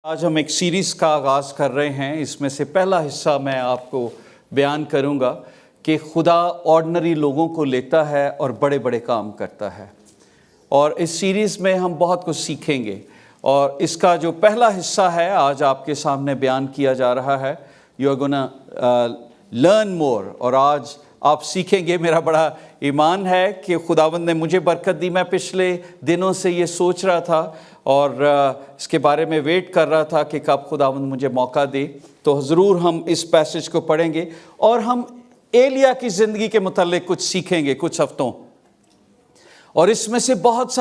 آج ہم ایک سیریز کا آغاز کر رہے ہیں۔ اس میں سے پہلا حصہ میں آپ کو بیان کروں گا کہ خدا آرڈنری لوگوں کو لیتا ہے اور بڑے بڑے کام کرتا ہے، اور اس سیریز میں ہم بہت کچھ سیکھیں گے۔ اور اس کا جو پہلا حصہ ہے آج آپ کے سامنے بیان کیا جا رہا ہے، you are gonna learn more, اور آج آپ سیکھیں گے۔ میرا بڑا ایمان ہے کہ خداوند نے مجھے برکت دی۔ میں پچھلے دنوں سے یہ سوچ رہا تھا اور اس کے بارے میں ویٹ کر رہا تھا کہ کب خداوند مجھے موقع دے، تو ضرور ہم اس پیسج کو پڑھیں گے اور ہم ایلیا کی زندگی کے متعلق کچھ سیکھیں گے کچھ ہفتوں، اور اس میں سے بہت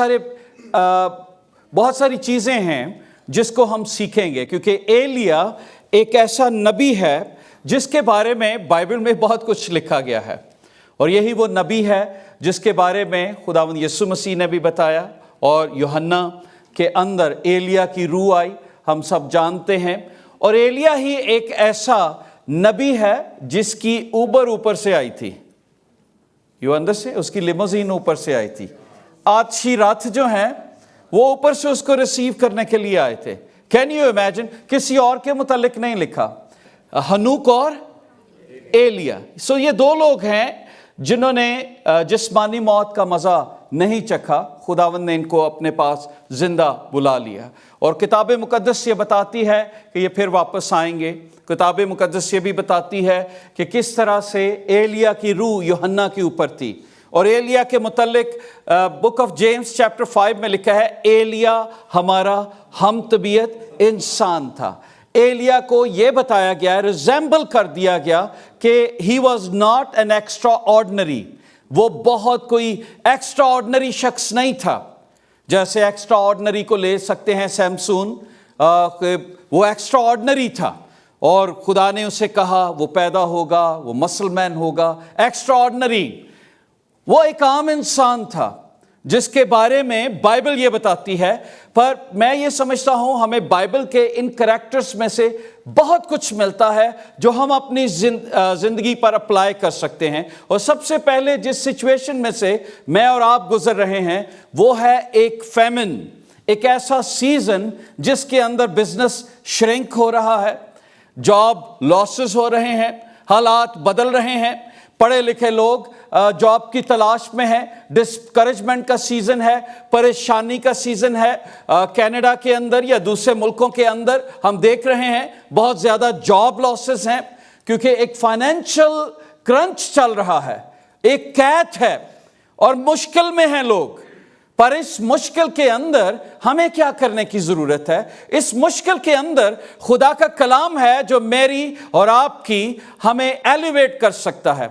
ساری چیزیں ہیں جس کو ہم سیکھیں گے، کیونکہ ایلیا ایک ایسا نبی ہے جس کے بارے میں بائبل میں بہت کچھ لکھا گیا ہے، اور یہی وہ نبی ہے جس کے بارے میں خداوند یسوع مسیح نے بھی بتایا، اور یوحنا کے اندر ایلیا کی روح آئی، ہم سب جانتے ہیں۔ اور ایلیا ہی ایک ایسا نبی ہے جس کی اوپر سے آئی تھی، یو اندر سے اس کی لیموزین اوپر سے آئی تھی۔ آتشی راتھ جو ہیں وہ اوپر سے اس کو ریسیو کرنے کے لیے آئے تھے۔ Can you imagine? کسی اور کے متعلق نہیں لکھا، ہنوک اور ایلیا۔ سو یہ دو لوگ ہیں جنہوں نے جسمانی موت کا مزہ نہیں چکھا، خداوند نے ان کو اپنے پاس زندہ بلا لیا، اور کتاب مقدس یہ بتاتی ہے کہ یہ پھر واپس آئیں گے۔ کتاب مقدس یہ بھی بتاتی ہے کہ کس طرح سے ایلیا کی روح یوحنا کے اوپر تھی، اور ایلیا کے متعلق بک آف جیمز چیپٹر 5 میں لکھا ہے ایلیا ہمارا ہم طبیعت انسان تھا۔ ایلیا کو یہ بتایا گیا، ریزیمبل کر دیا گیا کہ he was not an extra ordinary, وہ بہت کوئی ایکسٹرا آرڈنری شخص نہیں تھا، جیسے ایکسٹرا آرڈنری کو لے سکتے ہیں سیمسون، وہ ایکسٹرا آرڈنری تھا، اور خدا نے اسے کہا وہ پیدا ہوگا، وہ مسل مین ہوگا، ایکسٹرا آرڈنری۔ وہ ایک عام انسان تھا جس کے بارے میں بائبل یہ بتاتی ہے، پر میں یہ سمجھتا ہوں ہمیں بائبل کے ان کریکٹرز میں سے بہت کچھ ملتا ہے جو ہم اپنی زندگی پر اپلائی کر سکتے ہیں۔ اور سب سے پہلے جس سچویشن میں سے میں اور آپ گزر رہے ہیں وہ ہے ایک فیمن، ایک ایسا سیزن جس کے اندر بزنس شرنک ہو رہا ہے، جاب لاسز ہو رہے ہیں، حالات بدل رہے ہیں، پڑھے لکھے لوگ جاب کی تلاش میں ہیں، ڈسکریجمنٹ کا سیزن ہے، پریشانی کا سیزن ہے۔ کینیڈا کے اندر یا دوسرے ملکوں کے اندر ہم دیکھ رہے ہیں بہت زیادہ جاب لاسز ہیں، کیونکہ ایک فائنینشل کرنچ چل رہا ہے، ایک قحط ہے اور مشکل میں ہیں لوگ۔ پر اس مشکل کے اندر ہمیں کیا کرنے کی ضرورت ہے؟ اس مشکل کے اندر خدا کا کلام ہے جو میری اور آپ کی ہمیں ایلیویٹ کر سکتا ہے۔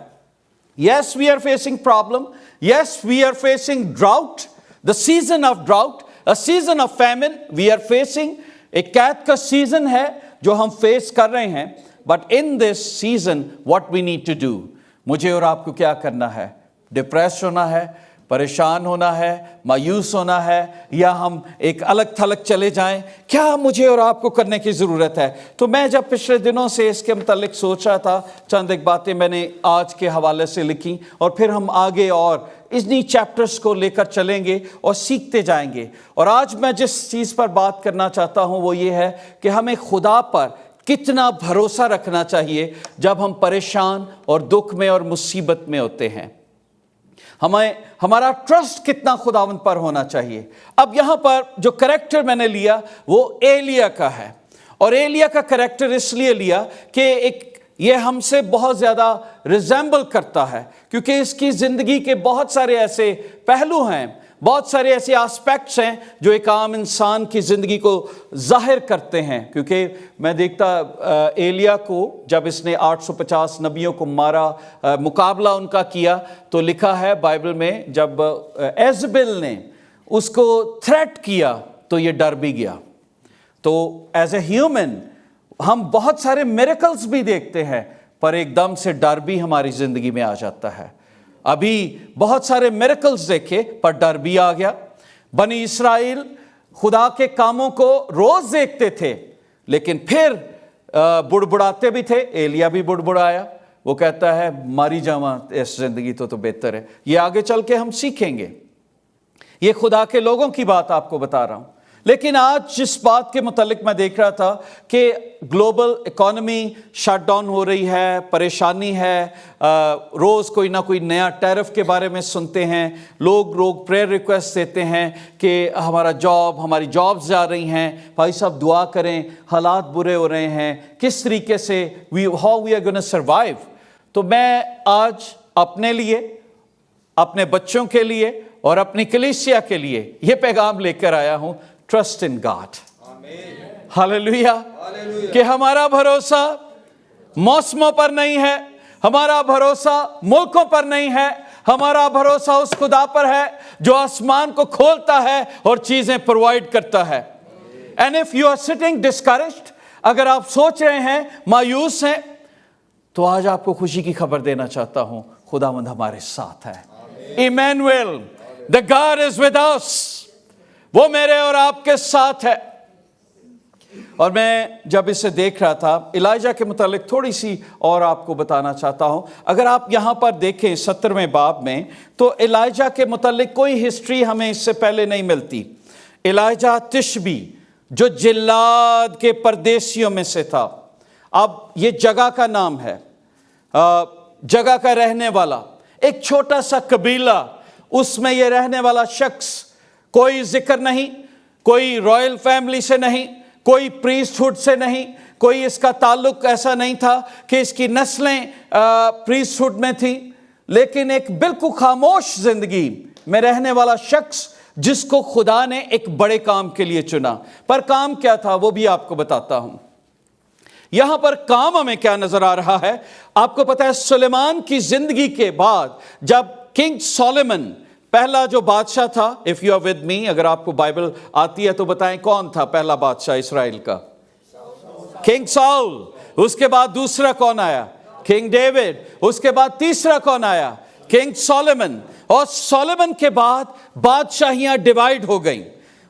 Yes, we are facing problem. Yes, we are facing drought, the season of drought, a season of famine we are facing. ایک قحط کا سیزن ہے جو ہم فیس کر رہے ہیں، but in this season what we need to do، مجھے اور آپ کو کیا کرنا ہے؟ ڈپریس ہونا ہے، پریشان ہونا ہے، مایوس ہونا ہے، یا ہم ایک الگ تھلگ چلے جائیں؟ کیا مجھے اور آپ کو کرنے کی ضرورت ہے؟ تو میں جب پچھلے دنوں سے اس کے متعلق سوچ رہا تھا، چند ایک باتیں میں نے آج کے حوالے سے لکھی، اور پھر ہم آگے اور اتنی چیپٹرز کو لے کر چلیں گے اور سیکھتے جائیں گے۔ اور آج میں جس چیز پر بات کرنا چاہتا ہوں وہ یہ ہے کہ ہمیں خدا پر کتنا بھروسہ رکھنا چاہیے جب ہم پریشان اور دکھ میں اور مصیبت میں ہوتے ہیں۔ ہمارا ٹرسٹ کتنا خداوند پر ہونا چاہیے۔ اب یہاں پر جو کریکٹر میں نے لیا وہ ایلیا کا ہے، اور ایلیا کا کریکٹر اس لیے لیا کہ یہ ہم سے بہت زیادہ ریزیمبل کرتا ہے، کیونکہ اس کی زندگی کے بہت سارے ایسے پہلو ہیں، بہت سارے ایسے آسپیکٹس ہیں جو ایک عام انسان کی زندگی کو ظاہر کرتے ہیں۔ کیونکہ میں دیکھتا ایلیا کو جب اس نے 850 نبیوں کو مارا، مقابلہ ان کا کیا، تو لکھا ہے بائبل میں جب ایزبل نے اس کو تھریٹ کیا تو یہ ڈر بھی گیا۔ تو ایز اے ہیومن ہم بہت سارے میریکلز بھی دیکھتے ہیں، پر ایک دم سے ڈر بھی ہماری زندگی میں آ جاتا ہے۔ ابھی بہت سارے میریکلز دیکھے پر ڈر بھی آ گیا۔ بنی اسرائیل خدا کے کاموں کو روز دیکھتے تھے، لیکن پھر بڑبڑاتے بھی تھے۔ ایلیا بھی بڑبڑایا، وہ کہتا ہے ماری جاواں اس زندگی تو بہتر ہے۔ یہ آگے چل کے ہم سیکھیں گے۔ یہ خدا کے لوگوں کی بات آپ کو بتا رہا ہوں لیکن آج جس بات کے متعلق میں دیکھ رہا تھا کہ گلوبل اکانومی شٹ ڈاؤن ہو رہی ہے، پریشانی ہے، روز کوئی نہ کوئی نیا ٹیرف کے بارے میں سنتے ہیں، لوگ پریئر ریکویسٹ دیتے ہیں کہ ہماری جابز جا رہی ہیں، بھائی صاحب دعا کریں، حالات برے ہو رہے ہیں، کس طریقے سے how we are going to survive۔ تو میں آج اپنے لیے، اپنے بچوں کے لیے اور اپنی کلیسیا کے لیے یہ پیغام لے کر آیا ہوں، ٹرسٹ ان گاڈ۔ ہاللیلویا۔ کہ ہمارا بھروسہ موسموں پر نہیں ہے، ہمارا بھروسہ ملکوں پر نہیں ہے، ہمارا بھروسہ اس خدا پر ہے جو آسمان کو کھولتا ہے اور چیزیں پرووائڈ کرتا ہے۔ And if you are sitting discouraged، اگر آپ سوچ رہے ہیں، مایوس ہیں، تو آج آپ کو خوشی کی خبر دینا چاہتا ہوں، خداوند ہمارے ساتھ ہے۔ ایمینویل، the God is with us، وہ میرے اور آپ کے ساتھ ہے۔ اور میں جب اسے دیکھ رہا تھا، ایلیجہ کے متعلق تھوڑی سی اور آپ کو بتانا چاہتا ہوں۔ اگر آپ یہاں پر دیکھیں 17ویں باب میں، تو ایلیجہ کے متعلق کوئی ہسٹری ہمیں اس سے پہلے نہیں ملتی۔ ایلیجہ تشبی جو جلاد کے پردیسیوں میں سے تھا، اب یہ جگہ کا نام ہے، جگہ کا رہنے والا، ایک چھوٹا سا قبیلہ، اس میں یہ رہنے والا شخص، کوئی ذکر نہیں، کوئی رائل فیملی سے نہیں، کوئی پریسٹ ہوڈ سے نہیں، کوئی اس کا تعلق ایسا نہیں تھا کہ اس کی نسلیں پریسٹ ہوڈ میں تھیں، لیکن ایک بالکل خاموش زندگی میں رہنے والا شخص جس کو خدا نے ایک بڑے کام کے لیے چنا۔ پر کام کیا تھا وہ بھی آپ کو بتاتا ہوں۔ یہاں پر کام ہمیں کیا نظر آ رہا ہے؟ آپ کو پتا ہے سلیمان کی زندگی کے بعد جب کنگ سولمن پہلا جو بادشاہ تھا، if you are with me، اگر آپ کو بائبل آتی ہے تو بتائیں کون تھا پہلا بادشاہ اسرائیل کا؟ King Saul. اس کے بعد دوسرا کون آیا؟ King David. اس کے بعد تیسرا کون آیا؟ King Solomon. اور سولمن کے بعد بادشاہیاں ڈیوائیڈ ہو گئیں،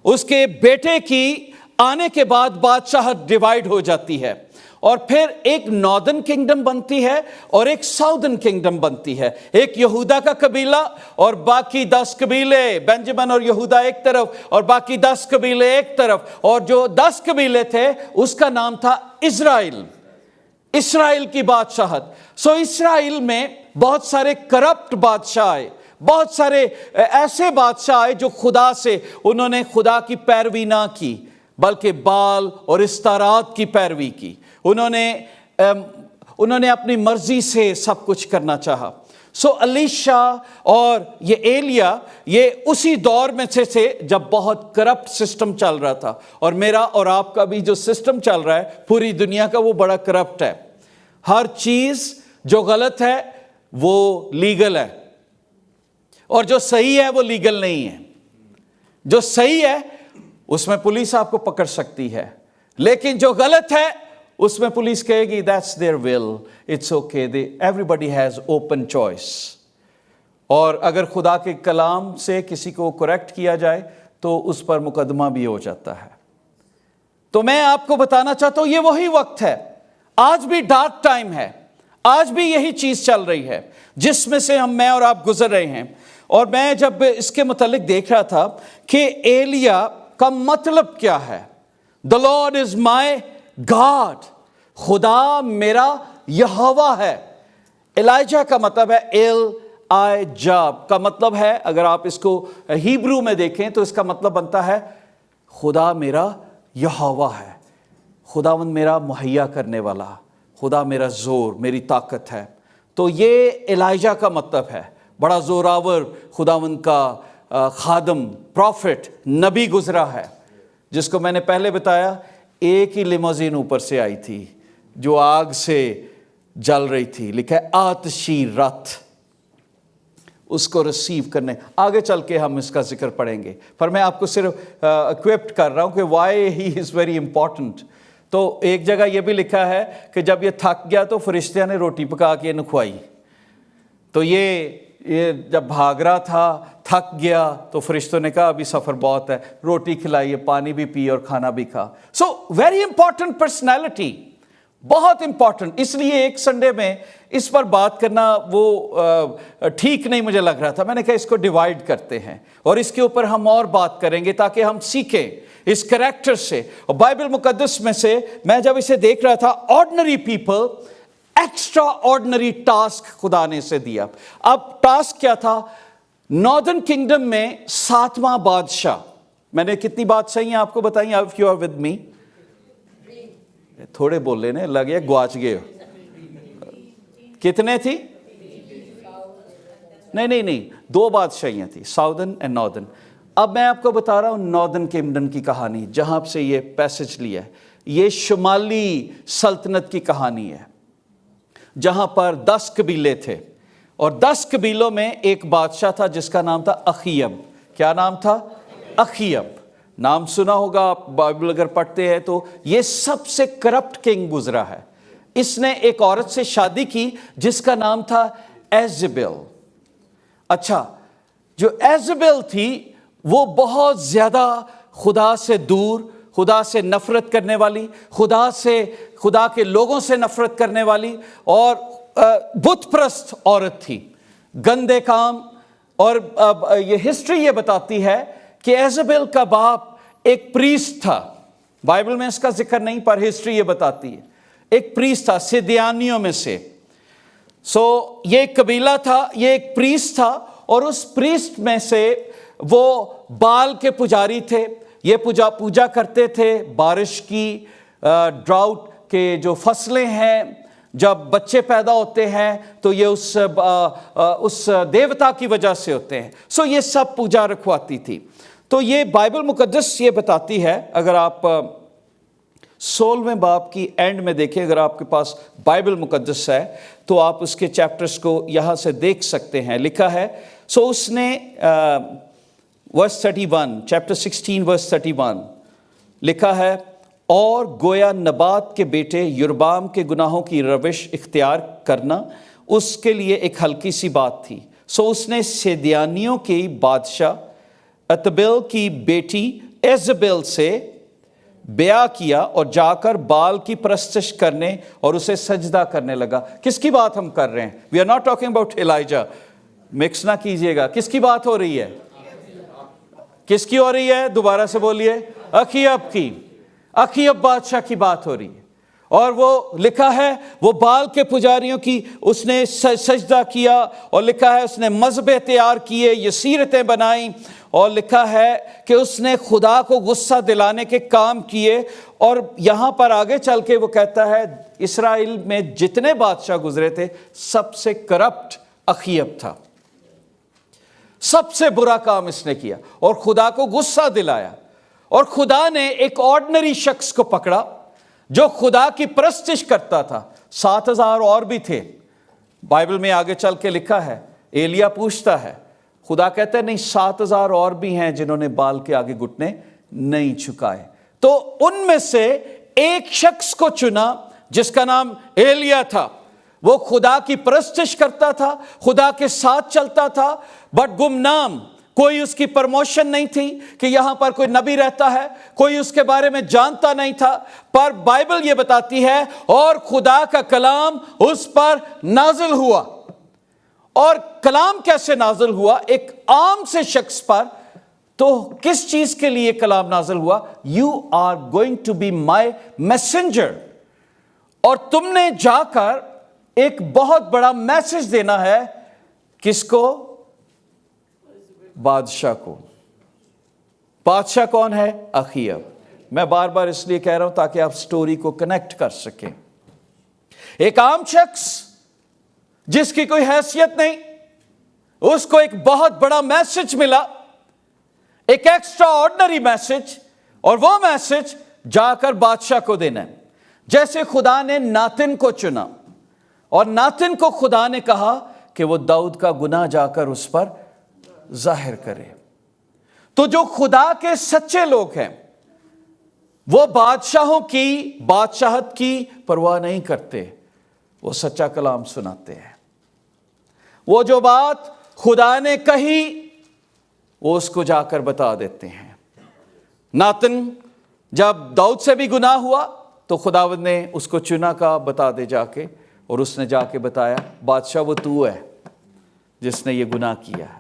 اس کے بیٹے کی آنے کے بعد بادشاہت ڈیوائیڈ ہو جاتی ہے، اور پھر ایک ناردرن کنگڈم بنتی ہے اور ایک ساؤدرن کنگڈم بنتی ہے، ایک یہودا کا قبیلہ اور باقی 10 قبیلے، بنجمن اور یہودا ایک طرف اور باقی 10 قبیلے ایک طرف، اور جو 10 قبیلے تھے اس کا نام تھا اسرائیل، اسرائیل کی بادشاہت۔ اسرائیل میں بہت سارے کرپٹ بادشاہ آئے، بہت سارے ایسے بادشاہ آئے جو خدا سے، انہوں نے خدا کی پیروی نہ کی بلکہ بال اور استارات کی پیروی کی، انہوں نے اپنی مرضی سے سب کچھ کرنا چاہا۔ الیشا اور یہ ایلیا یہ اسی دور میں سے تھے جب بہت کرپٹ سسٹم چل رہا تھا، اور میرا اور آپ کا بھی جو سسٹم چل رہا ہے پوری دنیا کا وہ بڑا کرپٹ ہے۔ ہر چیز جو غلط ہے وہ لیگل ہے، اور جو صحیح ہے وہ لیگل نہیں ہے۔ جو صحیح ہے اس میں پولیس آپ کو پکڑ سکتی ہے، لیکن جو غلط ہے اس میں پولیس کہے گی that's their will, it's okay, everybody has open choice۔ اور اگر خدا کے کلام سے کسی کو کریکٹ کیا جائے تو اس پر مقدمہ بھی ہو جاتا ہے۔ تو میں آپ کو بتانا چاہتا ہوں یہ وہی وقت ہے، آج بھی ڈارک ٹائم ہے، آج بھی یہی چیز چل رہی ہے جس میں سے میں اور آپ گزر رہے ہیں۔ اور میں جب اس کے متعلق دیکھ رہا تھا کہ ایلیا کا مطلب کیا ہے، The Lord is my God، خدا میرا یہوہ ہے۔ ایلیجہ کا مطلب ہے ایل-آئی-جاب کا مطلب ہے، اگر آپ اس کو ہیبرو میں دیکھیں تو اس کا مطلب بنتا ہے خدا میرا یہوہ ہے، خداوند میرا مہیا کرنے والا، خدا میرا زور، میری طاقت ہے۔ تو یہ ایلیجہ کا مطلب ہے، بڑا زوراور خداوند کا خادم، پروفٹ، نبی گزرا ہے، جس کو میں نے پہلے بتایا ایک ہی لیموزین اوپر سے آئی تھی جو آگ سے جل رہی تھی، لکھا ہے آتشی رتھ، اس کو ریسیو کرنے۔ آگے چل کے ہم اس کا ذکر پڑھیں گے، پر میں آپ کو صرف اکوپڈ کر رہا ہوں کہ why he is very important. تو ایک جگہ یہ بھی لکھا ہے کہ جب یہ تھک گیا تو فرشتیاں نے روٹی پکا کے انہیں کھوائی۔ تو یہ جب بھاگ رہا تھا، تھک گیا، تو فرشتوں نے کہا ابھی سفر بہت ہے، روٹی کھلائیے، پانی بھی پی اور کھانا بھی کھا۔ سو ویری امپورٹنٹ پرسنالٹی، بہت امپورٹنٹ. اس لیے ایک سنڈے میں اس پر بات کرنا وہ ٹھیک نہیں مجھے لگ رہا تھا. میں نے کہا اس کو ڈیوائیڈ کرتے ہیں اور اس کے اوپر ہم اور بات کریں گے تاکہ ہم سیکھیں اس کریکٹر سے. اور بائبل مقدس میں سے میں جب اسے دیکھ رہا تھا, ordinary people, extra ordinary task خدا نے اسے دیا. اب ٹاسک کیا تھا؟ ناردرن کنگڈم میں 7واں بادشاہ. میں نے کتنی بادشاہی ہیں آپ کو بتائیں؟ If you are with me. تھوڑے بول لینے لگ گیا, گواچ گئے. کتنے تھی؟ نہیں 2 بادشاہیاں تھی, ساؤدرن اینڈ ناردرن. اب میں آپ کو بتا رہا ہوں ناردرن کنگڈم کی کہانی, جہاں سے یہ پیسج لیا ہے. یہ شمالی سلطنت کی کہانی ہے جہاں پر 10 قبیلے تھے اور 10 قبیلوں میں ایک بادشاہ تھا جس کا نام تھا اخیب. کیا نام تھا؟ اخیب. نام سنا ہوگا آپ بائبل اگر پڑھتے ہیں تو. یہ سب سے کرپٹ کنگ گزرا ہے. اس نے ایک عورت سے شادی کی جس کا نام تھا ایزبل. اچھا, جو ایزبل تھی وہ بہت زیادہ خدا سے دور, خدا سے نفرت کرنے والی, خدا کے لوگوں سے نفرت کرنے والی اور بت پرست عورت تھی. گندے کام. اور یہ ہسٹری یہ بتاتی ہے کہ ایزبل کا باپ ایک پریسٹ تھا. بائبل میں اس کا ذکر نہیں پر ہسٹری یہ بتاتی ہے ایک پریسٹ تھا سیدیانیوں میں سے. یہ ایک قبیلہ تھا, یہ ایک پریسٹ تھا اور اس پریسٹ میں سے وہ بال کے پجاری تھے. یہ پوجا کرتے تھے بارش کی, ڈراؤٹ کے جو فصلیں ہیں, جب بچے پیدا ہوتے ہیں تو یہ اس دیوتا کی وجہ سے ہوتے ہیں. یہ سب پوجا رکھواتی تھی. تو یہ بائبل مقدس یہ بتاتی ہے, اگر آپ 16ویں باب کی اینڈ میں دیکھیں, اگر آپ کے پاس بائبل مقدس ہے تو آپ اس کے چیپٹرز کو یہاں سے دیکھ سکتے ہیں. لکھا ہے اس نے ورس 31, چیپٹر 16 ورس 31 لکھا ہے, اور گویا نبات کے بیٹے یربام کے گناہوں کی روش اختیار کرنا اس کے لیے ایک ہلکی سی بات تھی. اس نے سیدیانیوں کی بادشاہ اتبیل کی بیٹی ایزبیل سے بیعہ کیا اور جا کر بال کی پرستش کرنے اور اسے سجدہ کرنے لگا. کس کی بات ہم کر رہے ہیں؟ We are not talking about Elijah. Mix نہ کیجئے گا. کس کی بات ہو رہی ہے؟ کس کی ہو رہی ہے؟ دوبارہ سے بولیے. اخیب کی. اخیب بادشاہ کی بات ہو رہی ہے. اور وہ لکھا ہے وہ بال کے پجاریوں کی اس نے سجدہ کیا, اور لکھا ہے اس نے مذبح تیار کیے, یسیرتیں بنائیں, اور لکھا ہے کہ اس نے خدا کو غصہ دلانے کے کام کیے. اور یہاں پر آگے چل کے وہ کہتا ہے اسرائیل میں جتنے بادشاہ گزرے تھے سب سے کرپٹ اخیب تھا. سب سے برا کام اس نے کیا اور خدا کو غصہ دلایا. اور خدا نے ایک آرڈنری شخص کو پکڑا جو خدا کی پرستش کرتا تھا. 7,000 اور بھی تھے. بائبل میں آگے چل کے لکھا ہے, ایلیا پوچھتا ہے, خدا کہتا ہے نہیں 7,000 اور بھی ہیں جنہوں نے بال کے آگے گھٹنے نہیں جھکائے. تو ان میں سے ایک شخص کو چنا جس کا نام ایلیا تھا. وہ خدا کی پرستش کرتا تھا, خدا کے ساتھ چلتا تھا, بٹ گمنام. کوئی اس کی پرموشن نہیں تھی کہ یہاں پر کوئی نبی رہتا ہے, کوئی اس کے بارے میں جانتا نہیں تھا. پر بائبل یہ بتاتی ہے اور خدا کا کلام اس پر نازل ہوا. اور کلام کیسے نازل ہوا؟ ایک عام سے شخص پر. تو کس چیز کے لیے کلام نازل ہوا؟ You are going to be my messenger. اور تم نے جا کر ایک بہت بڑا میسج دینا ہے. کس کو؟ بادشاہ کو. بادشاہ کون ہے؟ اخیب. میں بار بار اس لیے کہہ رہا ہوں تاکہ آپ سٹوری کو کنیکٹ کر سکیں. ایک عام شخص جس کی کوئی حیثیت نہیں, اس کو ایک بہت بڑا میسج ملا, ایک ایکسٹرا آرڈنری میسج, اور وہ میسج جا کر بادشاہ کو دینا ہے. جیسے خدا نے ناتن کو چنا اور ناتن کو خدا نے کہا کہ وہ داؤد کا گناہ جا کر اس پر ظاہر کرے. تو جو خدا کے سچے لوگ ہیں وہ بادشاہوں کی بادشاہت کی پرواہ نہیں کرتے, وہ سچا کلام سناتے ہیں. وہ جو بات خدا نے کہی وہ اس کو جا کر بتا دیتے ہیں. ناتن جب داؤد سے بھی گناہ ہوا تو خداوند نے اس کو چنا کہا بتا دے جا کے، اور اس نے جا کے بتایا بادشاہ وہ تو ہے جس نے یہ گناہ کیا ہے۔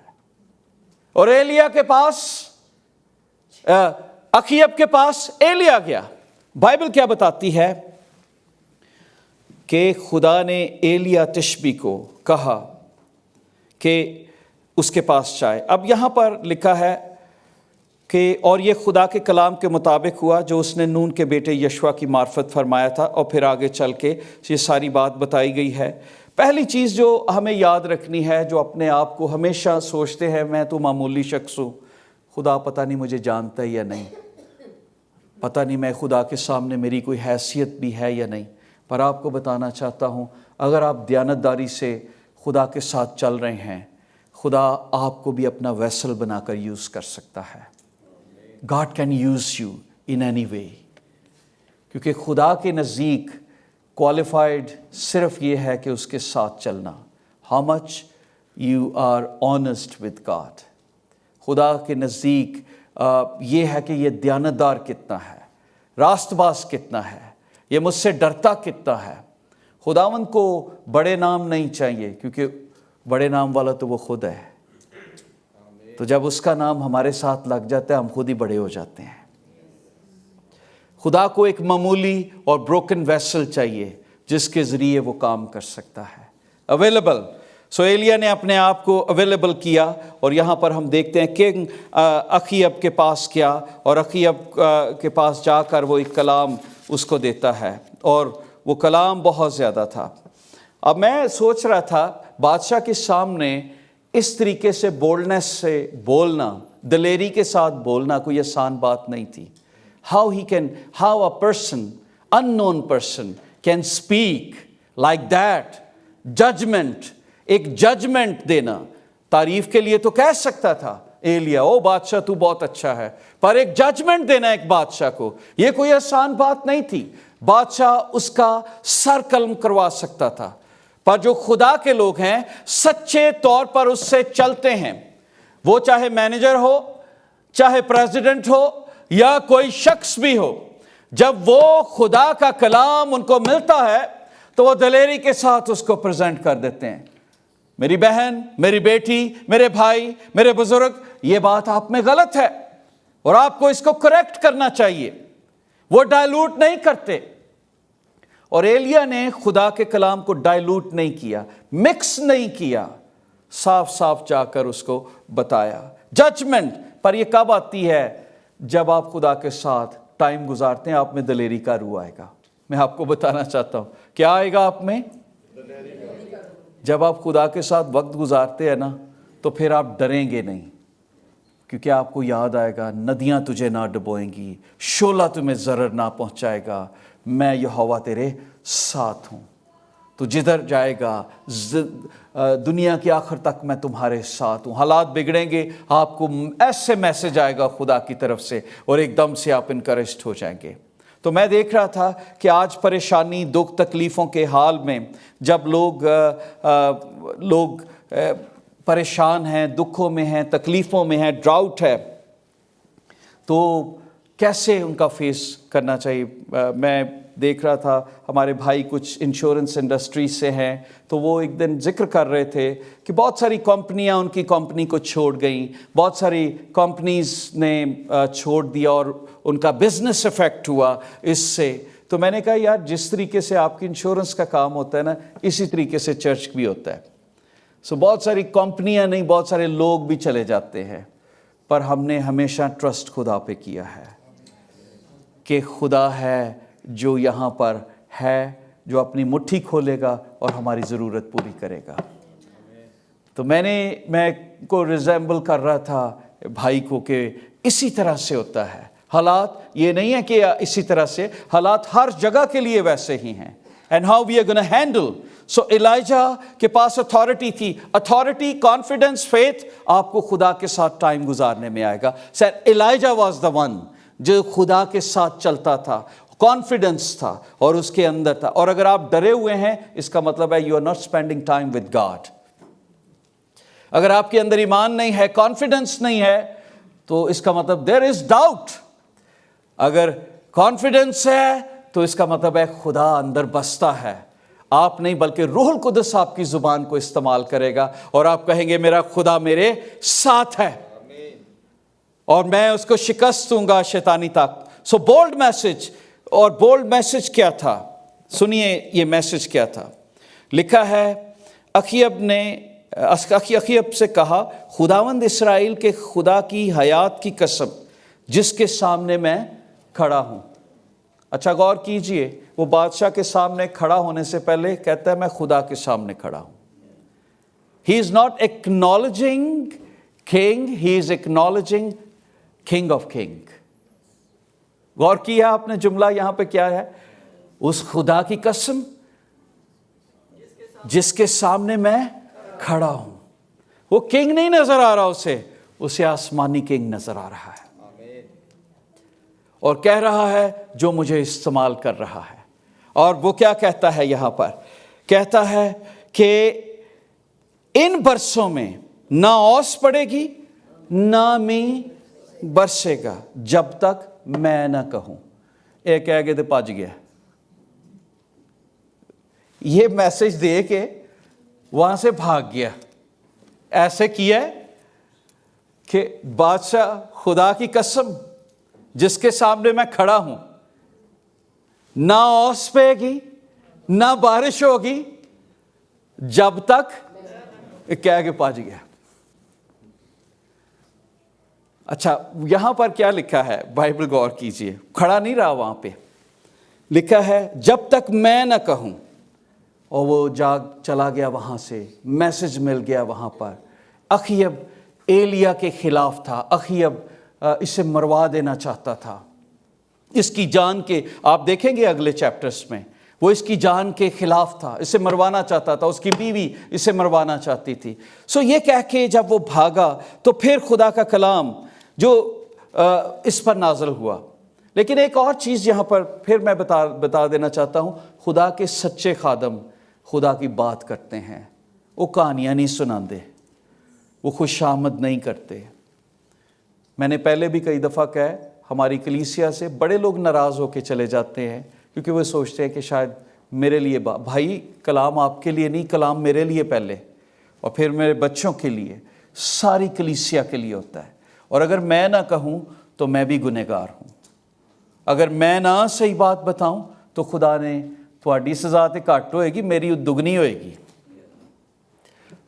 اور ایلیا کے پاس، اخیب کے پاس ایلیا گیا۔ بائبل کیا بتاتی ہے کہ خدا نے ایلیا تشبی کو کہا کہ اس کے پاس جائے۔ اب یہاں پر لکھا ہے کہ اور یہ خدا کے کلام کے مطابق ہوا جو اس نے نون کے بیٹے یشوع کی معرفت فرمایا تھا، اور پھر آگے چل کے یہ ساری بات بتائی گئی ہے۔ پہلی چیز جو ہمیں یاد رکھنی ہے، جو اپنے آپ کو ہمیشہ سوچتے ہیں میں تو معمولی شخص ہوں، خدا پتہ نہیں مجھے جانتا ہے یا نہیں، پتہ نہیں میں خدا کے سامنے میری کوئی حیثیت بھی ہے یا نہیں، پر آپ کو بتانا چاہتا ہوں اگر آپ دیانتداری سے خدا کے ساتھ چل رہے ہیں، خدا آپ کو بھی اپنا ویسل بنا کر یوز کر سکتا ہے۔ God can use you in any way، کیونکہ خدا کے نزدیک کوالیفائڈ صرف یہ ہے کہ اس کے ساتھ چلنا۔ How much you are honest with God، خدا کے نزدیک یہ ہے کہ یہ دیانتدار کتنا ہے، راست باز کتنا ہے، یہ مجھ سے ڈرتا کتنا ہے۔ خداوند کو بڑے نام نہیں چاہیے، کیونکہ بڑے نام والا تو وہ خود ہے، تو جب اس کا نام ہمارے ساتھ لگ جاتا ہے ہم خود ہی بڑے ہو جاتے ہیں۔ خدا کو ایک معمولی اور بروکن ویسل چاہیے جس کے ذریعے وہ کام کر سکتا ہے۔ اویلیبل، سو ایلیا نے اپنے آپ کو اویلیبل کیا، اور یہاں پر ہم دیکھتے ہیں کنگ اخیب کے پاس کیا، اور اخیب کے پاس جا کر وہ ایک کلام اس کو دیتا ہے، اور وہ کلام بہت زیادہ تھا۔ اب میں سوچ رہا تھا بادشاہ کے سامنے اس طریقے سے بولڈنس سے بولنا، دلیری کے ساتھ بولنا کوئی آسان بات نہیں تھی۔ how a person, unknown person can speak like that، judgment، ایک ججمنٹ دینا۔ تعریف کے لیے تو کہہ سکتا تھا ایلیا او بادشاہ تو بہت اچھا ہے، پر ایک ججمنٹ دینا ایک بادشاہ کو یہ کوئی آسان بات نہیں تھی۔ بادشاہ اس کا سر قلم کروا سکتا تھا، پر جو خدا کے لوگ ہیں سچے طور پر اس سے چلتے ہیں، وہ چاہے مینیجر ہو، چاہے پریزیڈنٹ ہو، یا کوئی شخص بھی ہو، جب وہ خدا کا کلام ان کو ملتا ہے تو وہ دلیری کے ساتھ اس کو پریزنٹ کر دیتے ہیں۔ میری بہن، میری بیٹی، میرے بھائی، میرے بزرگ، یہ بات آپ میں غلط ہے اور آپ کو اس کو کریکٹ کرنا چاہیے۔ وہ ڈائلوٹ نہیں کرتے، اور ایلیا نے خدا کے کلام کو ڈائلوٹ نہیں کیا، مکس نہیں کیا، صاف صاف جا کر اس کو بتایا۔ ججمنٹ پر یہ کب آتی ہے؟ جب آپ خدا کے ساتھ ٹائم گزارتے ہیں، آپ میں دلیری کا روح آئے گا۔ میں آپ کو بتانا چاہتا ہوں کیا آئے گا آپ میں؟ جب آپ خدا کے ساتھ وقت گزارتے ہیں نا تو پھر آپ ڈریں گے نہیں، کیونکہ آپ کو یاد آئے گا ندیاں تجھے نہ ڈبوئیں گی، شعلہ تمہیں ضرر نہ پہنچائے گا، میں یہوہ تیرے ساتھ ہوں، تو جدھر جائے گا دنیا کی آخر تک میں تمہارے ساتھ ہوں۔ حالات بگڑیں گے، آپ کو ایسے میسج آئے گا خدا کی طرف سے اور ایک دم سے آپ انکریجڈ ہو جائیں گے۔ تو میں دیکھ رہا تھا کہ آج پریشانی، دکھ، تکلیفوں کے حال میں جب لوگ پریشان ہیں، دکھوں میں ہیں، تکلیفوں میں ہیں، ڈراؤٹ ہے، تو کیسے ان کا فیس کرنا چاہیے۔ میں دیکھ رہا تھا ہمارے بھائی کچھ انشورنس انڈسٹری سے ہیں، تو وہ ایک دن ذکر کر رہے تھے کہ بہت ساری کمپنیاں ان کی کمپنی کو چھوڑ گئیں، بہت ساری کمپنیز نے چھوڑ دیا اور ان کا بزنس افیکٹ ہوا اس سے۔ تو میں نے کہا یار جس طریقے سے آپ کی انشورنس کا کام ہوتا ہے نا، اسی طریقے سے چرچ بھی ہوتا ہے۔ بہت ساری کمپنیاں نہیں، بہت سارے لوگ بھی چلے جاتے ہیں، پر ہم نے ہمیشہ ٹرسٹ خدا پہ کیا ہے کہ خدا ہے جو یہاں پر ہے، جو اپنی مٹھی کھولے گا اور ہماری ضرورت پوری کرے گا۔ تو میں کو ریزیمبل کر رہا تھا بھائی کو کہ اسی طرح سے ہوتا ہے۔ حالات یہ نہیں ہے کہ اسی طرح سے، حالات ہر جگہ کے لیے ویسے ہی ہیں۔ And how we are going to handle. So Elijah کے پاس اتھارٹی تھی، اتھارٹی، کانفیڈنس، فیتھ آپ کو خدا کے ساتھ ٹائم گزارنے میں آئے گا۔ Elijah was the one جو خدا کے ساتھ چلتا تھا، کانفیڈنس تھا اور اس کے اندر تھا۔ اور اگر آپ ڈرے ہوئے ہیں اس کا مطلب ہے you are not spending time with God۔ اگر آپ کے اندر ایمان نہیں ہے، کانفیڈنس نہیں ہے، تو اس کا مطلب there is doubt۔ اگر کانفیڈنس ہے تو اس کا مطلب ہے خدا اندر بستا ہے. آپ نہیں بلکہ روح القدس آپ کی زبان کو استعمال کرے گا اور آپ کہیں گے میرا خدا میرے ساتھ ہے اور میں اس کو شکست دوں گا شیطانی طاقت. سو بولڈ میسج. اور بولڈ میسج کیا تھا؟ سنیے یہ میسج کیا تھا. لکھا ہے اخیب سے کہا خداوند اسرائیل کے خدا کی حیات کی قسم جس کے سامنے میں کھڑا ہوں. اچھا غور کیجئے، وہ بادشاہ کے سامنے کھڑا ہونے سے پہلے کہتا ہے میں خدا کے سامنے کھڑا ہوں. He is not acknowledging king, he is acknowledging king of king. غور کیا آپ نے جملہ یہاں پہ کیا ہے؟ اس خدا کی قسم جس کے سامنے میں کھڑا ہوں. وہ کنگ نہیں نظر آ رہا، اسے آسمانی کنگ نظر آ رہا ہے اور کہہ رہا ہے جو مجھے استعمال کر رہا ہے. اور وہ کیا کہتا ہے یہاں پر؟ کہتا ہے کہ ان برسوں میں نہ اوس پڑے گی نہ می برسے گا جب تک میں نہ کہوں. ایک کہہ کے تو پج گیا. یہ میسج دے کے وہاں سے بھاگ گیا. ایسے کیا کہ بادشاہ خدا کی قسم جس کے سامنے میں کھڑا ہوں، نہ اوس پے گی نہ بارش ہوگی جب تک کہہ کے پہنچ گیا. اچھا یہاں پر کیا لکھا ہے؟ بائبل غور کیجئے، کھڑا نہیں رہا وہاں پہ. لکھا ہے جب تک میں نہ کہوں. اور وہ جاگ چلا گیا وہاں سے. میسج مل گیا وہاں پر. اخیب ایلیا کے خلاف تھا. اخیب اسے مروا دینا چاہتا تھا. اس کی جان کے، آپ دیکھیں گے اگلے چیپٹرز میں، وہ اس کی جان کے خلاف تھا، اسے مروانا چاہتا تھا. اس کی بیوی اسے مروانا چاہتی تھی. سو یہ کہہ کے جب وہ بھاگا تو پھر خدا کا کلام جو اس پر نازل ہوا. لیکن ایک اور چیز یہاں پر پھر میں بتا دینا چاہتا ہوں. خدا کے سچے خادم خدا کی بات کرتے ہیں. وہ کہانیاں نہیں سناندے، وہ خوش آمد نہیں کرتے. میں نے پہلے بھی کئی دفعہ کہا، ہماری کلیسیا سے بڑے لوگ ناراض ہو کے چلے جاتے ہیں کیونکہ وہ سوچتے ہیں کہ شاید میرے لیے بھائی کلام آپ کے لیے نہیں، کلام میرے لیے پہلے اور پھر میرے بچوں کے لیے، ساری کلیسیا کے لیے ہوتا ہے. اور اگر میں نہ کہوں تو میں بھی گنہگار ہوں. اگر میں نہ صحیح بات بتاؤں تو خدا نے تھوڑی سزا تے گھٹ ہوئے گی، میری دگنی ہوئے گی.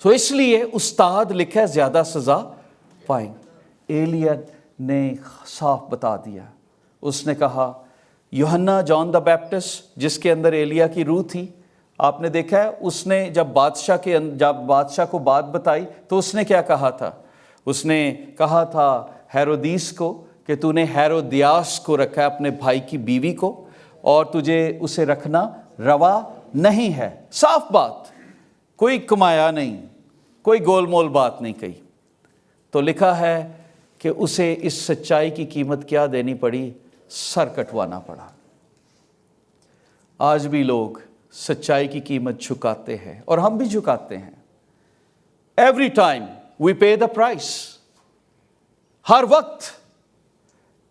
تو اس لیے استاد لکھا زیادہ سزا پائیں. ایلیا نے صاف بتا دیا. اس نے کہا یوحنا جان دا بیپٹسٹ جس کے اندر ایلیا کی روح تھی، آپ نے دیکھا ہے اس نے جب بادشاہ کو بات بتائی تو اس نے کیا کہا تھا؟ اس نے کہا تھا ہیرودیس کو کہ تو نے ہیرودیاس کو رکھا ہے اپنے بھائی کی بیوی کو اور تجھے اسے رکھنا روا نہیں ہے. صاف بات، کوئی کمایا نہیں، کوئی گول مول بات نہیں کہی. تو لکھا ہے کہ اسے اس سچائی کی قیمت کیا دینی پڑی؟ سر کٹوانا پڑا. آج بھی لوگ سچائی کی قیمت جھکاتے ہیں اور ہم بھی جھکاتے ہیں. Every time we pay the price, ہر وقت.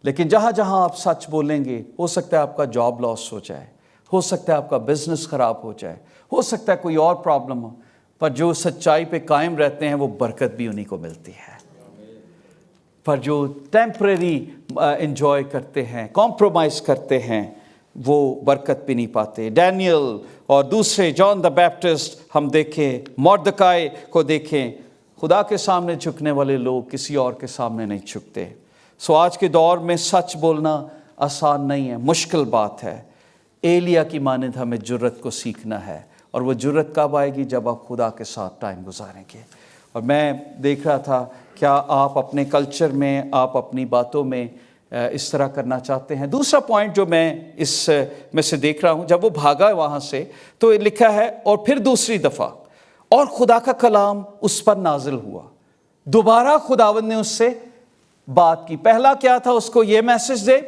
لیکن جہاں جہاں آپ سچ بولیں گے ہو سکتا ہے آپ کا جاب لاس ہو جائے، ہو سکتا ہے آپ کا بزنس خراب ہو جائے، ہو سکتا ہے کوئی اور پرابلم ہو، پر جو سچائی پہ قائم رہتے ہیں وہ برکت بھی انہی کو ملتی ہے. پر جو ٹیمپریری انجوائے کرتے ہیں، کمپرومائز کرتے ہیں، وہ برکت بھی نہیں پاتے. ڈینیل اور دوسرے جان دا بیپٹسٹ ہم دیکھیں، مردکائی کو دیکھیں. خدا کے سامنے جھکنے والے لوگ کسی اور کے سامنے نہیں جھکتے. سو آج کے دور میں سچ بولنا آسان نہیں ہے، مشکل بات ہے. ایلیا کی مانند ہمیں جرت کو سیکھنا ہے، اور وہ جرت کب آئے گی؟ جب آپ خدا کے ساتھ ٹائم گزاریں گے. اور میں دیکھ رہا تھا کیا آپ اپنے کلچر میں، آپ اپنی باتوں میں اس طرح کرنا چاہتے ہیں. دوسرا پوائنٹ جو میں اس میں سے دیکھ رہا ہوں، جب وہ بھاگا وہاں سے تو لکھا ہے اور پھر دوسری دفعہ اور خدا کا کلام اس پر نازل ہوا. دوبارہ خداوند نے اس سے بات کی. پہلا کیا تھا؟ اس کو یہ میسج دے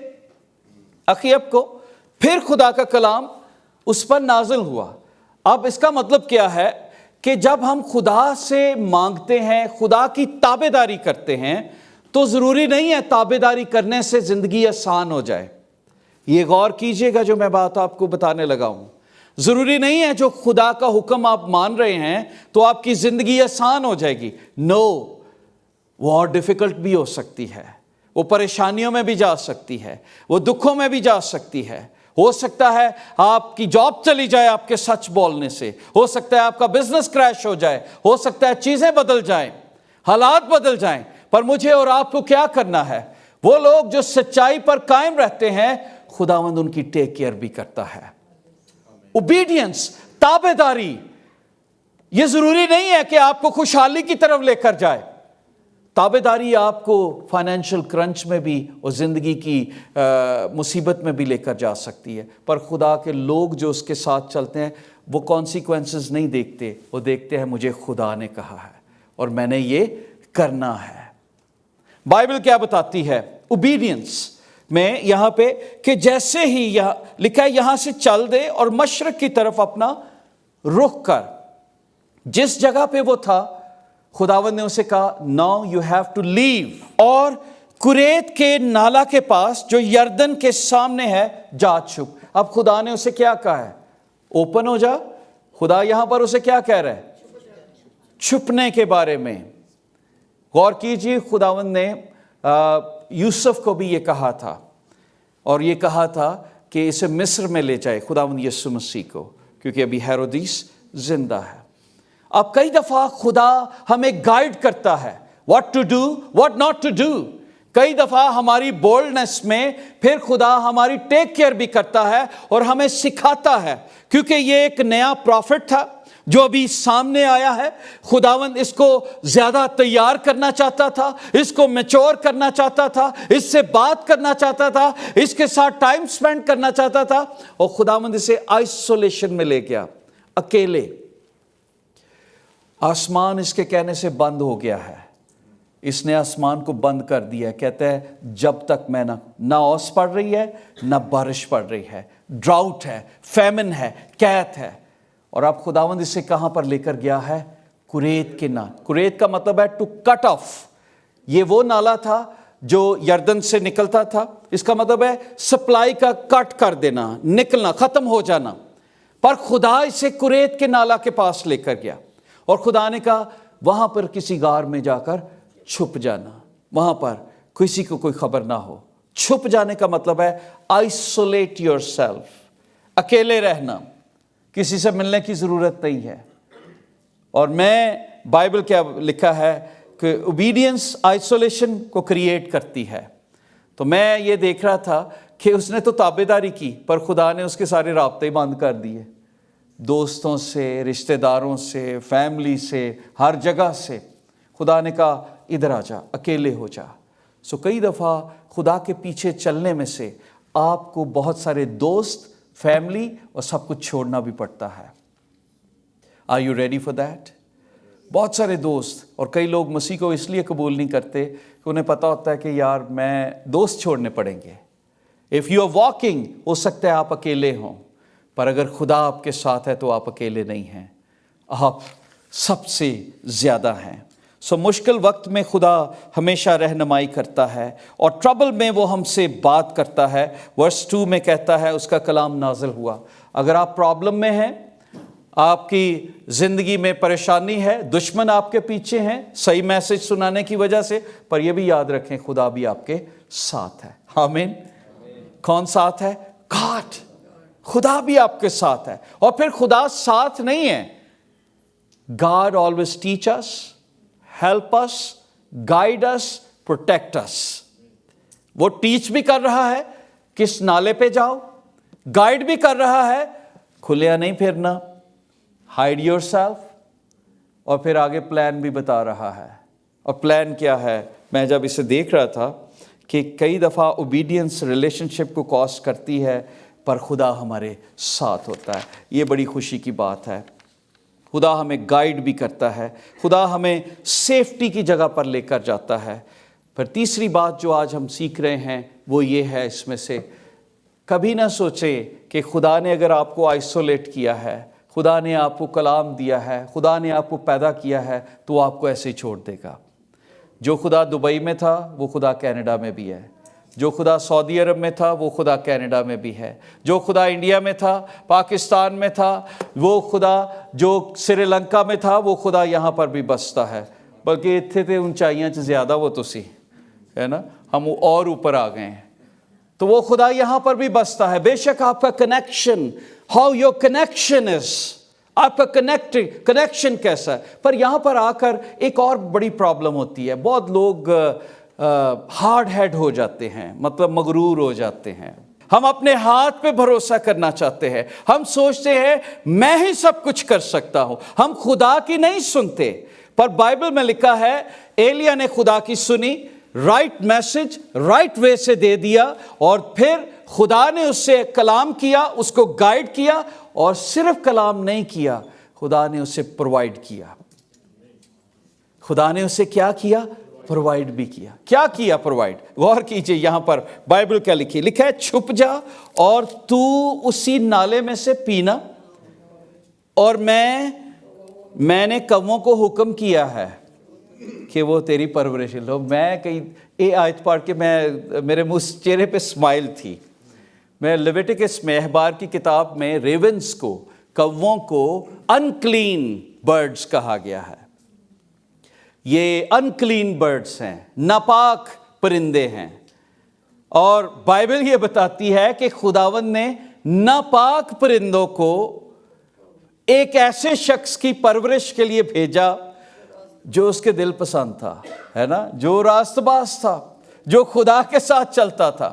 اخیب کو، پھر خدا کا کلام اس پر نازل ہوا. اب اس کا مطلب کیا ہے کہ جب ہم خدا سے مانگتے ہیں، خدا کی تابعداری کرتے ہیں، تو ضروری نہیں ہے تابعداری کرنے سے زندگی آسان ہو جائے. یہ غور کیجئے گا جو میں بات آپ کو بتانے لگا ہوں. ضروری نہیں ہے جو خدا کا حکم آپ مان رہے ہیں تو آپ کی زندگی آسان ہو جائے گی. نو، وہ اور ڈیفیکلٹ بھی ہو سکتی ہے، وہ پریشانیوں میں بھی جا سکتی ہے، وہ دکھوں میں بھی جا سکتی ہے. ہو سکتا ہے آپ کی جاب چلی جائے آپ کے سچ بولنے سے، ہو سکتا ہے آپ کا بزنس کریش ہو جائے، ہو سکتا ہے چیزیں بدل جائیں، حالات بدل جائیں. پر مجھے اور آپ کو کیا کرنا ہے؟ وہ لوگ جو سچائی پر قائم رہتے ہیں خداوند ان کی ٹیک کیئر بھی کرتا ہے. اوبیڈینس، تابعداری، یہ ضروری نہیں ہے کہ آپ کو خوشحالی کی طرف لے کر جائے. تابعداری آپ کو فائنینشیل کرنچ میں بھی اور زندگی کی مصیبت میں بھی لے کر جا سکتی ہے. پر خدا کے لوگ جو اس کے ساتھ چلتے ہیں وہ کانسیکوینسز نہیں دیکھتے، وہ دیکھتے ہیں مجھے خدا نے کہا ہے اور میں نے یہ کرنا ہے. بائبل کیا بتاتی ہے اوبیڈینس میں یہاں پہ کہ جیسے ہی یہاں لکھا ہے یہاں سے چل دے اور مشرق کی طرف اپنا رخ کر. جس جگہ پہ وہ تھا خداوند نے اسے کہا ناؤ یو ہیو ٹو لیو، اور کریت کے نالا کے پاس جو یردن کے سامنے ہے جا چھپ. اب خدا نے اسے کیا کہا ہے؟ اوپن ہو جا. خدا یہاں پر اسے کیا کہہ رہا ہے؟ چھپنے کے بارے میں. غور کیجئے، خداوند نے یوسف کو بھی یہ کہا تھا اور یہ کہا تھا کہ اسے مصر میں لے جائے، خداوند یسوع مسیح کو، کیونکہ ابھی ہیرودیس زندہ ہے. اب کئی دفعہ خدا ہمیں گائیڈ کرتا ہے what to do what not to do. کئی دفعہ ہماری بولڈنس میں پھر خدا ہماری ٹیک کیئر بھی کرتا ہے اور ہمیں سکھاتا ہے، کیونکہ یہ ایک نیا پروفٹ تھا جو ابھی سامنے آیا ہے. خداوند اس کو زیادہ تیار کرنا چاہتا تھا، اس کو میچور کرنا چاہتا تھا، اس سے بات کرنا چاہتا تھا، اس کے ساتھ ٹائم سپینڈ کرنا چاہتا تھا. اور خداوند اسے آئسولیشن میں لے گیا، اکیلے. آسمان اس کے کہنے سے بند ہو گیا ہے، اس نے آسمان کو بند کر دیا ہے. کہتا ہے جب تک میں نہ اوس پڑ رہی ہے نہ بارش پڑ رہی ہے، ڈراؤٹ ہے، فیمن ہے، قحط ہے. اور اب خداوند اسے کہاں پر لے کر گیا ہے؟ کریت کے نال. کریت کا مطلب ہے ٹو کٹ آف. یہ وہ نالا تھا جو یردن سے نکلتا تھا، اس کا مطلب ہے سپلائی کا کٹ کر دینا، نکلنا، ختم ہو جانا. پر خدا اسے کریت کے نالا کے پاس لے کر گیا اور خدا نے کہا وہاں پر کسی غار میں جا کر چھپ جانا، وہاں پر کسی کو کوئی خبر نہ ہو. چھپ جانے کا مطلب ہے آئسولیٹ یور سیلف، اکیلے رہنا، کسی سے ملنے کی ضرورت نہیں ہے. اور میں بائبل کیا لکھا ہے کہ اوبیڈینس آئسولیشن کو کریٹ کرتی ہے. تو میں یہ دیکھ رہا تھا کہ اس نے تو تابعداری کی پر خدا نے اس کے سارے رابطے بند کر دیے، دوستوں سے، رشتہ داروں سے، فیملی سے، ہر جگہ سے. خدا نے کہا ادھر آ جا، اکیلے ہو جا. سو کئی دفعہ خدا کے پیچھے چلنے میں سے آپ کو بہت سارے دوست، فیملی اور سب کچھ چھوڑنا بھی پڑتا ہے. Are you ready for that? بہت سارے دوست، اور کئی لوگ مسیح کو اس لیے قبول نہیں کرتے کہ انہیں پتہ ہوتا ہے کہ یار میں دوست چھوڑنے پڑیں گے. اف یو آر واکنگ، ہو سکتا ہے آپ اکیلے ہوں، پر اگر خدا آپ کے ساتھ ہے تو آپ اکیلے نہیں ہیں، آپ سب سے زیادہ ہیں. سو مشکل وقت میں خدا ہمیشہ رہنمائی کرتا ہے اور ٹربل میں وہ ہم سے بات کرتا ہے. ورس 2 میں کہتا ہے اس کا کلام نازل ہوا. اگر آپ پرابلم میں ہیں، آپ کی زندگی میں پریشانی ہے، دشمن آپ کے پیچھے ہیں صحیح میسج سنانے کی وجہ سے، پر یہ بھی یاد رکھیں خدا بھی آپ کے ساتھ ہے. آمین. کون ساتھ ہے؟ گاڈ. خدا بھی آپ کے ساتھ ہے. اور پھر خدا ساتھ نہیں ہے. God always teach us, help us, guide us, protect us. وہ ٹیچ بھی کر رہا ہے کس نالے پہ جاؤ، گائیڈ بھی کر رہا ہے کھلیا نہیں پھرنا، ہائیڈ یور سیلف، اور پھر آگے پلان بھی بتا رہا ہے. اور پلان کیا ہے؟ میں جب اسے دیکھ رہا تھا کہ کئی دفعہ اوبیڈینس ریلیشن شپ کو کاسٹ کرتی ہے پر خدا ہمارے ساتھ ہوتا ہے. یہ بڑی خوشی کی بات ہے. خدا ہمیں گائیڈ بھی کرتا ہے، خدا ہمیں سیفٹی کی جگہ پر لے کر جاتا ہے. پھر تیسری بات جو آج ہم سیکھ رہے ہیں وہ یہ ہے، اس میں سے کبھی نہ سوچے کہ خدا نے اگر آپ کو آئسولیٹ کیا ہے، خدا نے آپ کو کلام دیا ہے، خدا نے آپ کو پیدا کیا ہے تو آپ کو ایسے ہی چھوڑ دے گا. جو خدا دبئی میں تھا وہ خدا کینیڈا میں بھی ہے، جو خدا سعودی عرب میں تھا وہ خدا کینیڈا میں بھی ہے، جو خدا انڈیا میں تھا، پاکستان میں تھا، وہ خدا جو سری لنکا میں تھا وہ خدا یہاں پر بھی بستا ہے، بلکہ اتنے تے اونچائیاں زیادہ وہ تسی ہے نا، ہم اور اوپر آ گئے ہیں، تو وہ خدا یہاں پر بھی بستا ہے۔ بے شک آپ کا connection, how your connection is, آپ کا کنیکشن کیسا ہے، پر یہاں پر آ کر ایک اور بڑی پرابلم ہوتی ہے، بہت لوگ ہارڈ ہیڈ ہو جاتے ہیں، مطلب مغرور ہو جاتے ہیں، ہم اپنے ہاتھ پہ بھروسہ کرنا چاہتے ہیں، ہم سوچتے ہیں میں ہی سب کچھ کر سکتا ہوں، ہم خدا کی نہیں سنتے۔ پر بائبل میں لکھا ہے ایلیا نے خدا کی سنی، رائٹ میسج رائٹ وے سے دے دیا، اور پھر خدا نے اس سے کلام کیا، اس کو گائیڈ کیا، اور صرف کلام نہیں کیا، خدا نے اسے پرووائڈ کیا۔ خدا نے اسے کیا کیا؟ پرووائڈ بھی کیا۔ کیا کیا پرووائڈ؟ غور کیجئے یہاں پر بائبل کیا لکھی، لکھا ہے چھپ جا اور تو اسی نالے میں سے پینا، اور میں نے کووں کو حکم کیا ہے کہ وہ تیری پرورش لو۔ میں کہیں یہ آیت پڑھ کے میرے منہ چہرے پہ اسمائل تھی۔ میں لیویٹیکس میں اخبار کی کتاب میں ریونز کو، کووں کو انکلین برڈز کہا گیا ہے۔ یہ انکلین برڈز ہیں، ناپاک پرندے ہیں، اور بائبل یہ بتاتی ہے کہ خداوند نے ناپاک پرندوں کو ایک ایسے شخص کی پرورش کے لیے بھیجا جو اس کے دل پسند تھا، ہے نا، جو راست باز تھا، جو خدا کے ساتھ چلتا تھا،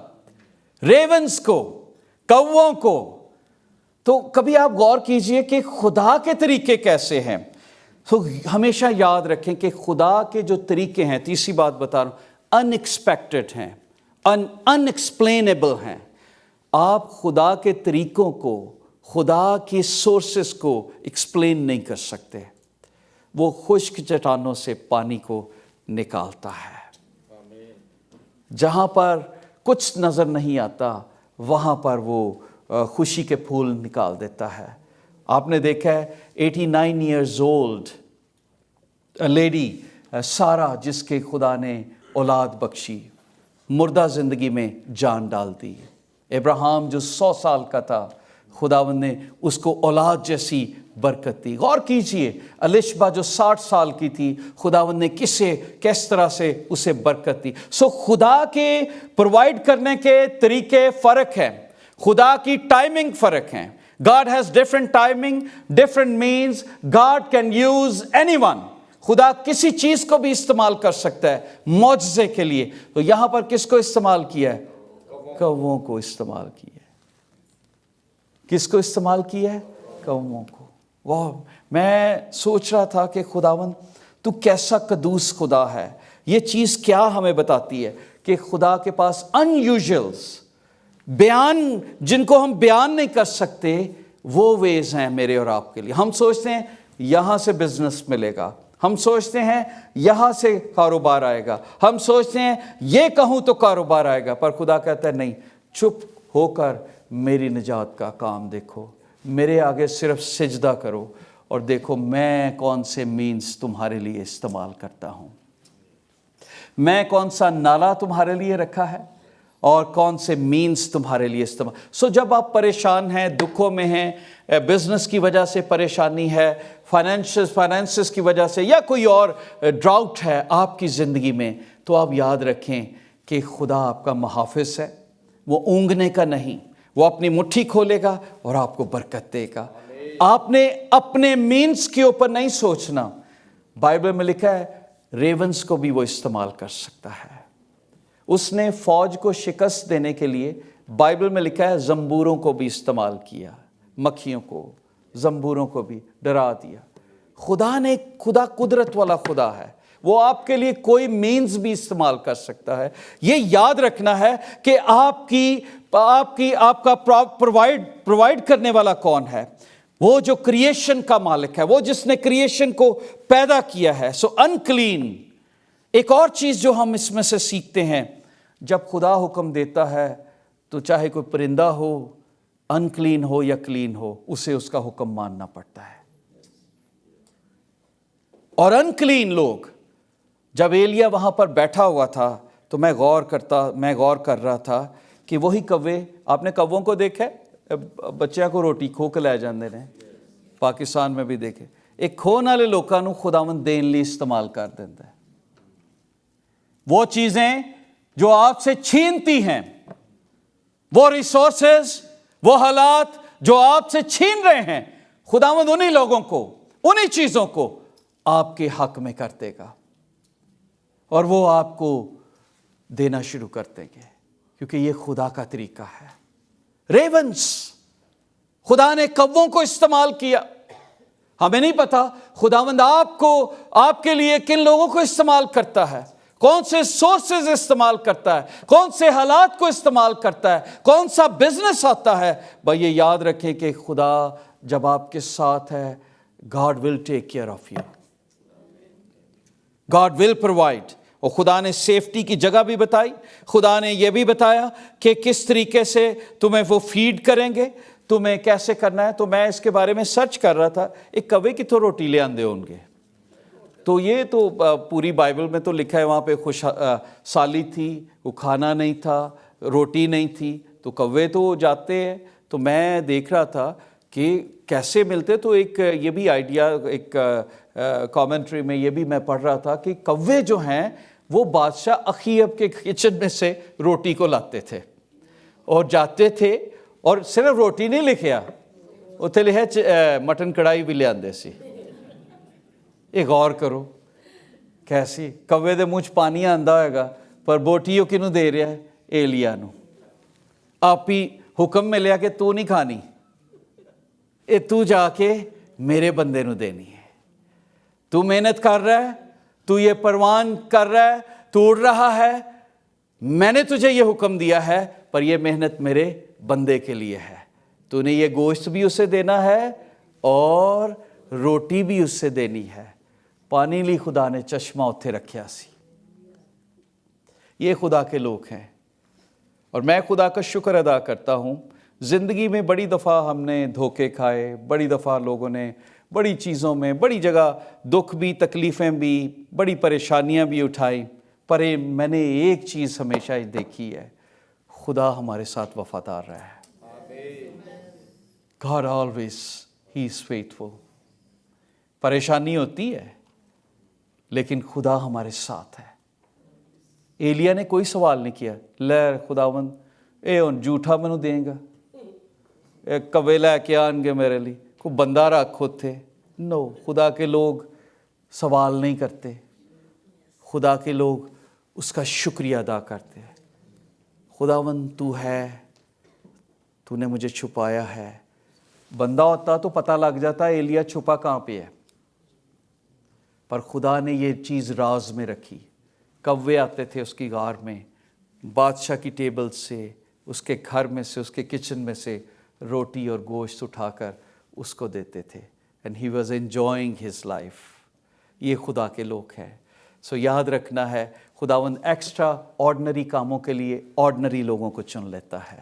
ریونز کو، کووں کو۔ تو کبھی آپ غور کیجئے کہ خدا کے طریقے کیسے ہیں۔ تو ہمیشہ یاد رکھیں کہ خدا کے جو طریقے ہیں، تیسری بات بتا رہا ہوں، ان ایکسپیکٹڈ ہیں، ان ایکسپلینیبل ہیں۔ آپ خدا کے طریقوں کو، خدا کی سورسز کو ایکسپلین نہیں کر سکتے۔ وہ خشک چٹانوں سے پانی کو نکالتا ہے، جہاں پر کچھ نظر نہیں آتا وہاں پر وہ خوشی کے پھول نکال دیتا ہے۔ آپ نے دیکھا ہے 89 ایئرز اولڈ لیڈی سارہ، جس کے خدا نے اولاد بخشی، مردہ زندگی میں جان ڈال دی۔ ابراہیم جو 100 سال کا تھا، خداوند نے اس کو اولاد جیسی برکت دی۔ غور کیجئے الشبہ جو 60 سال کی تھی، خداوند نے کس طرح سے اسے برکت دی۔ خدا کے پرووائڈ کرنے کے طریقے فرق ہیں، خدا کی ٹائمنگ فرق ہیں۔ God has different timing, different means. God can use anyone. خدا کسی چیز کو بھی استعمال کر سکتا ہے معجزے کے لیے۔ تو یہاں پر کس کو استعمال کیا ہے؟ کووں کو استعمال کیا ہے۔ کس کو استعمال کیا ہے؟ کووں کو۔ واہ، میں سوچ رہا تھا کہ خداوند تو کیسا قدوس خدا ہے۔ یہ چیز کیا ہمیں بتاتی ہے کہ خدا کے پاس انیوژلز، بیان جن کو ہم بیان نہیں کر سکتے، وہ ویز ہیں میرے اور آپ کے لیے۔ ہم سوچتے ہیں یہاں سے بزنس ملے گا، ہم سوچتے ہیں یہاں سے کاروبار آئے گا، ہم سوچتے ہیں یہ کہوں تو کاروبار آئے گا، پر خدا کہتا ہے نہیں، چپ ہو کر میری نجات کا کام دیکھو، میرے آگے صرف سجدہ کرو اور دیکھو میں کون سے مینز تمہارے لیے استعمال کرتا ہوں، میں کون سا نالا تمہارے لیے رکھا ہے اور کون سے مینز تمہارے لیے استعمال۔ جب آپ پریشان ہیں، دکھوں میں ہیں، بزنس کی وجہ سے پریشانی ہے، فائنینسز کی وجہ سے، یا کوئی اور ڈراؤٹ ہے آپ کی زندگی میں، تو آپ یاد رکھیں کہ خدا آپ کا محافظ ہے، وہ اونگنے کا نہیں، وہ اپنی مٹھی کھولے گا اور آپ کو برکت دے گا۔ آپ نے اپنے مینز کے اوپر نہیں سوچنا۔ بائبل میں لکھا ہے ریونز کو بھی وہ استعمال کر سکتا ہے۔ اس نے فوج کو شکست دینے کے لیے، بائبل میں لکھا ہے زنبوروں کو بھی استعمال کیا، مکھیوں کو، زنبوروں کو بھی ڈرا دیا۔ خدا قدرت والا خدا ہے، وہ آپ کے لیے کوئی مینز بھی استعمال کر سکتا ہے۔ یہ یاد رکھنا ہے کہ آپ کا پرووائڈ کرنے والا کون ہے؟ وہ جو کریشن کا مالک ہے، وہ جس نے کریشن کو پیدا کیا ہے۔ انکلین۔ ایک اور چیز جو ہم اس میں سے سیکھتے ہیں، جب خدا حکم دیتا ہے تو چاہے کوئی پرندہ ہو، انکلین ہو یا کلین ہو، اسے اس کا حکم ماننا پڑتا ہے۔ اور انکلین لوگ، جب ایلیا وہاں پر بیٹھا ہوا تھا تو میں غور کر رہا تھا کہ وہی کوے, آپ نے کووں کو دیکھا ہے, بچیاں کو روٹی کھو کے لے جاندے نے, پاکستان میں بھی دیکھے, ایک کھون والے لوکاں نو خداوند دین لی استعمال کر دیتا ہے. وہ چیزیں جو آپ سے چھینتی ہیں, وہ ریسورسز, وہ حالات جو آپ سے چھین رہے ہیں, خداوند انہی لوگوں کو, انہی چیزوں کو آپ کے حق میں کر دے گا, اور وہ آپ کو دینا شروع کر دیں گے, کیونکہ یہ خدا کا طریقہ ہے. ریونز, خدا نے کووں کو استعمال کیا. ہمیں نہیں پتا خداوند آپ کے لیے کن لوگوں کو استعمال کرتا ہے, کون سے سورسز استعمال کرتا ہے, کون سے حالات کو استعمال کرتا ہے, کون سا بزنس آتا ہے. بھائی یہ یاد رکھیں کہ خدا جب آپ کے ساتھ ہے, God will take care of you. God will provide. اور خدا نے سیفٹی کی جگہ بھی بتائی, خدا نے یہ بھی بتایا کہ کس طریقے سے تمہیں وہ فیڈ کریں گے, تمہیں کیسے کرنا ہے. تو میں اس کے بارے میں سرچ کر رہا تھا, ایک کوے کی تو روٹی لے آندے ہوں گے, تو یہ تو پوری بائبل میں تو لکھا ہے وہاں پہ خوش سالی تھی, وہ کھانا نہیں تھا, روٹی نہیں تھی, تو کوے تو جاتے ہیں. تو میں دیکھ رہا تھا کہ کیسے ملتے, تو ایک یہ بھی آئیڈیا, ایک کامنٹری میں یہ بھی میں پڑھ رہا تھا کہ کوے جو ہیں وہ بادشاہ اخیب کے کچن میں سے روٹی کو لاتے تھے اور جاتے تھے, اور صرف روٹی نہیں لکھیا, اتنے لکھے مٹن کڑائی بھی لے آندے سی. ایک غور کرو کیسی کوے دے منہ پانی آندا ہوئے گا, پر بوٹیوں کنوں دے رہا ہے, ایلیا نو. آپ ہی حکم ملیا کہ تو نہیں کھانی, اے تو جا کے میرے بندے نو دینی ہے. تو محنت کر رہا ہے, تو یہ پروان کر رہا ہے, تو اڑ رہا ہے, میں نے تجھے یہ حکم دیا ہے, پر یہ محنت میرے بندے کے لیے ہے. تو نے یہ گوشت بھی اسے دینا ہے اور روٹی بھی اس سے دینی ہے. پانی لی خدا نے چشمہ اتھے رکھیا سی. یہ خدا کے لوگ ہیں, اور میں خدا کا شکر ادا کرتا ہوں. زندگی میں بڑی دفعہ ہم نے دھوکے کھائے, بڑی دفعہ لوگوں نے بڑی چیزوں میں, بڑی جگہ دکھ بھی, تکلیفیں بھی, بڑی پریشانیاں بھی اٹھائی, پر میں نے ایک چیز ہمیشہ دیکھی ہے, خدا ہمارے ساتھ وفادار رہا ہے. God always, He is faithful. پریشانی ہوتی ہے لیکن خدا ہمارے ساتھ ہے. ایلیا نے کوئی سوال نہیں کیا, لے خداوند اے ہن جھوٹا منو دیں گا, ایک کوے لے کے آن گے میرے لیے, کوئی بندہ رکھ اتھے. نو, خدا کے لوگ سوال نہیں کرتے, خدا کے لوگ اس کا شکریہ ادا کرتے ہیں. خداوند تو ہے, تو نے مجھے چھپایا ہے. بندہ ہوتا تو پتہ لگ جاتا ایلیا چھپا کہاں پہ ہے, پر خدا نے یہ چیز راز میں رکھی. کوے آتے تھے اس کی غار میں, بادشاہ کی ٹیبل سے, اس کے گھر میں سے, اس کے کچن میں سے روٹی اور گوشت اٹھا کر اس کو دیتے تھے. and he was enjoying his life. یہ خدا کے لوگ ہیں. سو یاد رکھنا ہے, خداوند ایکسٹرا آرڈنری کاموں کے لیے آرڈنری لوگوں کو چن لیتا ہے.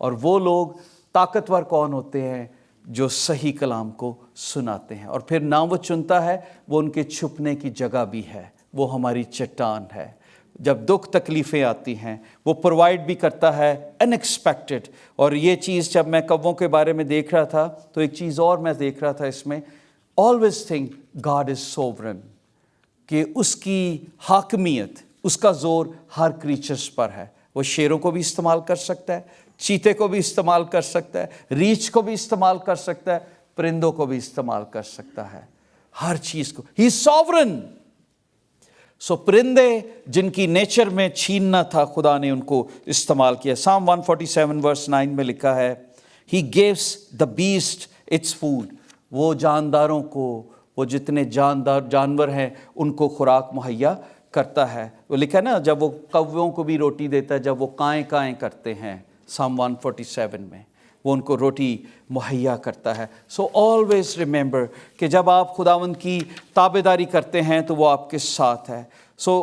اور وہ لوگ طاقتور کون ہوتے ہیں؟ جو صحیح کلام کو سناتے ہیں. اور پھر نہ وہ چنتا ہے, وہ ان کے چھپنے کی جگہ بھی ہے, وہ ہماری چٹان ہے. جب دکھ تکلیفیں آتی ہیں وہ پرووائڈ بھی کرتا ہے ان ایکسپیکٹڈ. اور یہ چیز جب میں کووں کے بارے میں دیکھ رہا تھا تو ایک چیز اور میں دیکھ رہا تھا اس میں, always think God is sovereign, کہ اس کی حاکمیت, اس کا زور ہر کریچرز پر ہے. وہ شیروں کو بھی استعمال کر سکتا ہے, چیتے کو بھی استعمال کر سکتا ہے, ریچھ کو بھی استعمال کر سکتا ہے, پرندوں کو بھی استعمال کر سکتا ہے, ہر چیز کو. ہی سوورن. سو پرندے جن کی نیچر میں چھیننا تھا, خدا نے ان کو استعمال کیا. Psalm 147 verse 9 میں لکھا ہے, He gives the beast its food. وہ جانداروں کو, وہ جتنے جانور ہیں ان کو خوراک مہیا کرتا ہے. وہ لکھا ہے نا, جب وہ کووں کو بھی روٹی دیتا ہے, جب وہ کائیں کائیں کرتے ہیں, Psalm 147 میں وہ ان کو روٹی مہیا کرتا ہے. سو آلویز ریممبر کہ جب آپ خداوند کی تابعداری کرتے ہیں تو وہ آپ کے ساتھ ہے. سو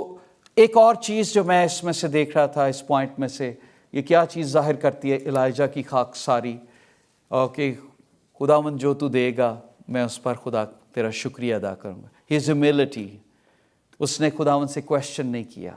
ایک اور چیز جو میں اس میں سے دیکھ رہا تھا, اس پوائنٹ میں سے, یہ کیا چیز ظاہر کرتی ہے؟ الائجہ کی خاکساری, کہ خداوند جو تو دے گا میں اس پر خدا تیرا شکریہ ادا کروں گا. ہز ہیوملٹی, اس نے خداوند سے کویسچن نہیں کیا,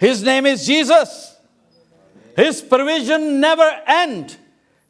His name is Jesus. His provision never end.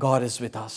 God is with us.